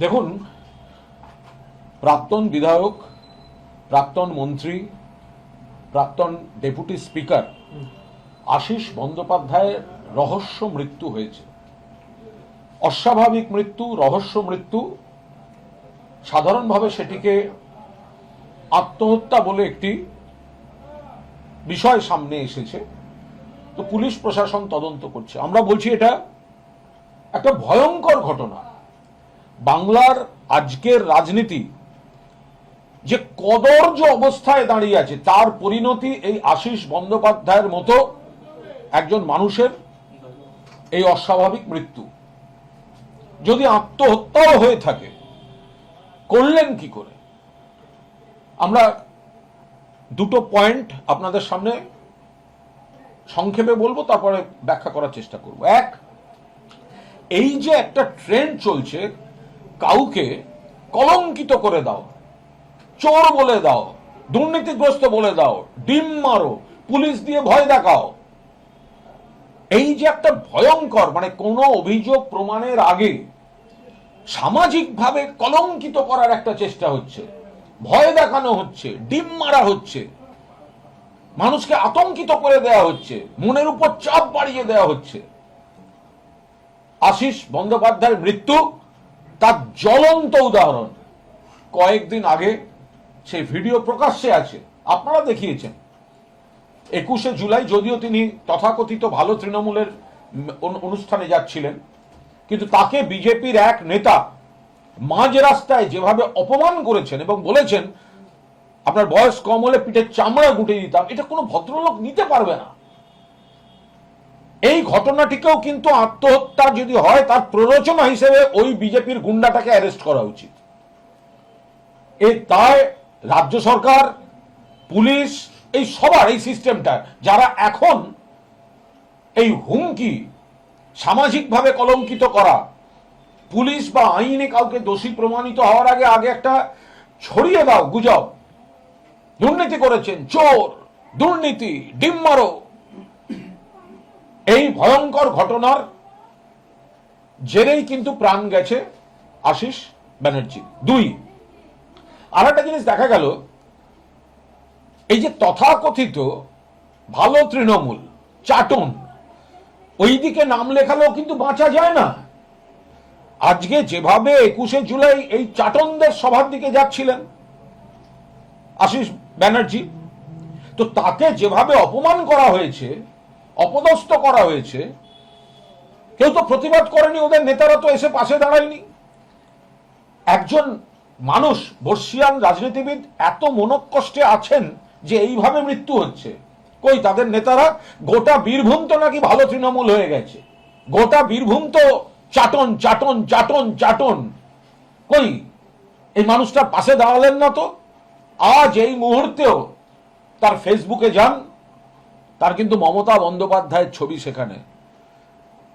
দেখুন, প্রাক্তন বিধায়ক, প্রাক্তন মন্ত্রী, প্রাক্তন ডেপুটি স্পিকার আশিস বন্দ্যোপাধ্যায়ের রহস্য মৃত্যু হয়েছে। অস্বাভাবিক মৃত্যু, রহস্য মৃত্যু। সাধারণভাবে সেটিকে আত্মহত্যা বলে একটি বিষয় সামনে এসেছে। তো পুলিশ প্রশাসন তদন্ত করছে। আমরা বলছি এটা একটা ভয়ঙ্কর ঘটনা। বাংলার আজকের রাজনীতি যে কদর্য অবস্থায় দাঁড়িয়ে আছে তার পরিণতি এই আশিস বন্দ্যোপাধ্যায়ের মতো একজন মানুষের এই অস্বাভাবিক মৃত্যু। যদি আত্মহত্যাও হয়ে থাকে, করলেন কি করে? আমরা দুটো পয়েন্ট আপনাদের সামনে সংক্ষেপে বলবো, তারপরে ব্যাখ্যা করার চেষ্টা করব। এক, এই যে একটা ট্রেন্ড চলছে, কাউকে কলঙ্কিত করে দাও, চোর বলে দাও, দুর্নীতিগ্রস্ত বলে দাও, ডিম মারো, পুলিশ দিয়ে ভয় দেখাও, এই যে একটা ভয়ঙ্কর, মানে কোনো অভিযোগ প্রমাণের আগে সামাজিকভাবে কলঙ্কিত করার একটা চেষ্টা হচ্ছে, ভয় দেখানো হচ্ছে, ডিম মারা হচ্ছে, মানুষকে আতঙ্কিত করে দেওয়া হচ্ছে, মনের উপর চাপ বাড়িয়ে দেওয়া হচ্ছে। আশিস বন্দ্যোপাধ্যায়ের মৃত্যু তার জ্বলন্ত উদাহরণ। কয়েকদিন আগে সেই ভিডিও প্রকাশ্যে আছে, আপনারা দেখিয়েছেন। 21শে জুলাই, যদিও তিনি তথাকথিত ভালো তৃণমূলের অনুষ্ঠানে যাচ্ছিলেন, কিন্তু তাকে বিজেপির এক নেতা মাঝ রাস্তায় যেভাবে অপমান করেছেন এবং বলেছেন আপনার বয়স কম হলে পিঠের চামড়া গুটে দিতাম, এটা কোনো ভদ্রলোক নিতে পারবে না। এই ঘটনাটিকেও কিন্তু আত্মহত্যা যদি হয়, তার প্ররোচনা হিসেবে ওই বিজেপির গুন্ডাটাকে অ্যারেস্ট করা উচিত। তাই রাজ্য সরকার, পুলিশ, এই সবার, এই সিস্টেমটা, যারা এখন এই হুমকি, সামাজিকভাবে কলঙ্কিত করা, পুলিশ বা আইনে কাউকে দোষী প্রমাণিত হওয়ার আগে একটা ছড়িয়ে দাও গুজব, দুর্নীতি করেছেন, চোর, দুর্নীতি, ডিম মারো, এই ভয়ঙ্কর ঘটনার জেরেই কিন্তু প্রাণ গেছে আশিস ব্যানার্জি। দুই, আর একটা জিনিস দেখা গেল, এই যে তথাকথিত ভালো তৃণমূল, চাটন, ওই দিকে নাম লেখালেও কিন্তু বাঁচা যায় না। আজকে যেভাবে 21শে জুলাই এই চাটনদের সভার দিকে যাচ্ছিলেন আশিস ব্যানার্জি, তো তাকে যেভাবে অপমান করা হয়েছে, অপদস্থ করা হয়েছে, কেউ তো প্রতিবাদ করেনি, ওদের নেতারা তো এসে পাশে দাঁড়ায়নি। একজন মানুষ, বর্ষিয়ান রাজনীতিবিদ এত মনোকষ্টে আছেন যে এইভাবে মৃত্যু হচ্ছে, কই তাদের নেতারা? গোটা বীরভূম তো নাকি ভালো তৃণমূল হয়ে গেছে, গোটা বীরভূম তো চাটন চাটন চাটন চাটন, কই এই মানুষটার পাশে দাঁড়ালেন না তো? আজ এই মুহূর্তেও তার ফেসবুকে যান, তার কিন্তু মমতা বন্দ্যোপাধ্যায়ের ছবি সেখানে।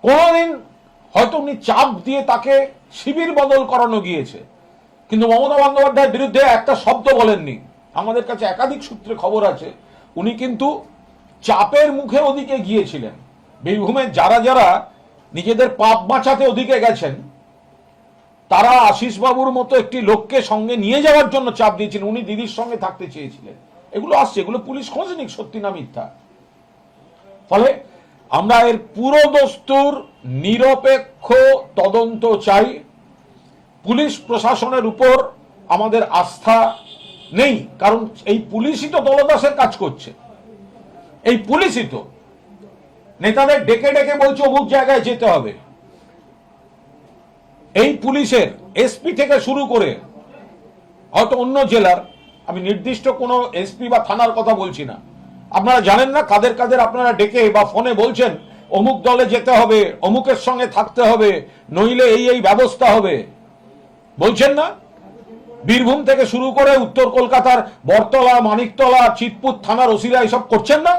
কোনদিন হয়তো উনি চাপ দিয়ে তাকে শিবির বদল করানো গিয়েছে, কিন্তু মমতা বন্দ্যোপাধ্যায়ের বিরুদ্ধে একটা শব্দ বলেননি। আমাদের কাছে একাধিক সূত্রে খবর আছে উনি কিন্তু চাপের মুখে ওদিকে গিয়েছিলেন। বীরভূমের যারা যারা নিজেদের পাপ বাঁচাতে ওদিকে গেছেন, তারা আশিস বাবুর মতো একটি লোককে সঙ্গে নিয়ে যাওয়ার জন্য চাপ দিয়েছিলেন। উনি দিদির সঙ্গে থাকতে চেয়েছিলেন। এগুলো আসছে, এগুলো পুলিশ খোঁজ নিক সত্যি না মিথ্যা। ফলে আমরা এর পুরো দস্তুর নিরপেক্ষ তদন্ত চাই। পুলিশ প্রশাসনের উপর আমাদের আস্থা নেই, কারণ এই পুলিশই তো দলদাসের কাজ করছে। এই পুলিশই তো নেতাদের ডেকে ডেকে বলছে অমুক জায়গায় যেতে হবে। এই পুলিশের এসপি থেকে শুরু করে, হয়তো অন্য জেলার, আমি নির্দিষ্ট কোনো এসপি বা থানার কথা বলছি না, আপনারা জানেন না কাদের কাদের আপনারা ডেকে বা ফোনে বলছেন অমুক দলে যেতে হবে, অমুকের সঙ্গে থাকতে হবে, নইলে এই এই ব্যবস্থা হবে, বলছেন না? বীরভূম থেকে শুরু করে উত্তর কলকাতার বরতলা, মানিকতলা, চিতপুর থানার ওসিরা এসব করছেন না?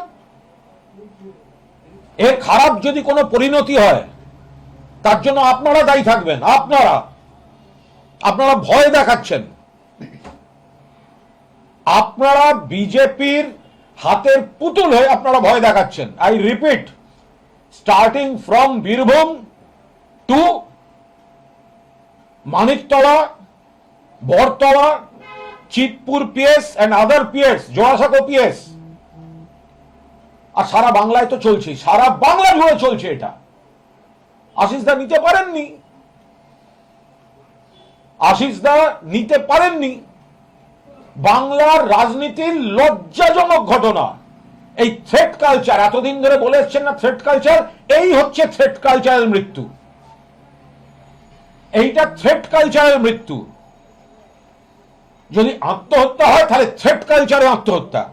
এর খারাপ যদি কোনো পরিণতি হয়, তার জন্য আপনারা দায়ী থাকবেন। আপনারা ভয় দেখাচ্ছেন, আপনারা বিজেপির হাতের পুতুল হয়ে আপনারা ভয় দেখাচ্ছেন। I repeat, starting from Birbhum to Maniktala, Bartala, Chitpur PS and other PS, Jorasanko PS, আর সারা বাংলায় তো চলছে, সারা বাংলা জুড়ে চলছে এটা। আশিস দা নিতে পারেননি, আশিস দা নিতে পারেননি। বাংলার রাজনীতির লজ্জাজনক ঘটনা এই থ্রেট কালচার। এতদিন ধরে বলে এসছেন না থ্রেট কালচার, এই হচ্ছে থ্রেট কালচারের মৃত্যু। এইটা থ্রেট কালচারের মৃত্যু। যদি আত্মহত্যা হয় তাহলে থ্রেট কালচারে আত্মহত্যা,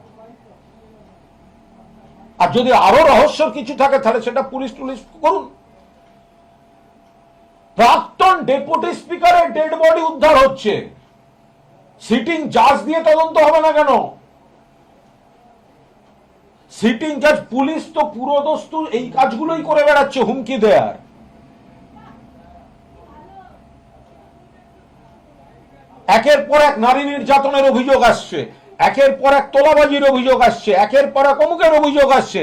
আর যদি আরো রহস্যর কিছু থাকে তাহলে সেটা পুলিশ টুলিশ করুন। প্রাক্তন ডেপুটি স্পিকারের ডেড বডি উদ্ধার হচ্ছে, সিটিং জাজ দিয়ে তদন্ত হবে না কেন? সিটিং জাজ, পুলিশ তো পুরোদস্তু এই কাজগুলোই করে বেড়াচ্ছে, হুমকি দেয়ার। একের পর এক নারী নির্যাতনের অভিযোগ আসছে, একের পর এক তোলাবাজির অভিযোগ আসছে, একের পর এক অমুকের অভিযোগ আসছে।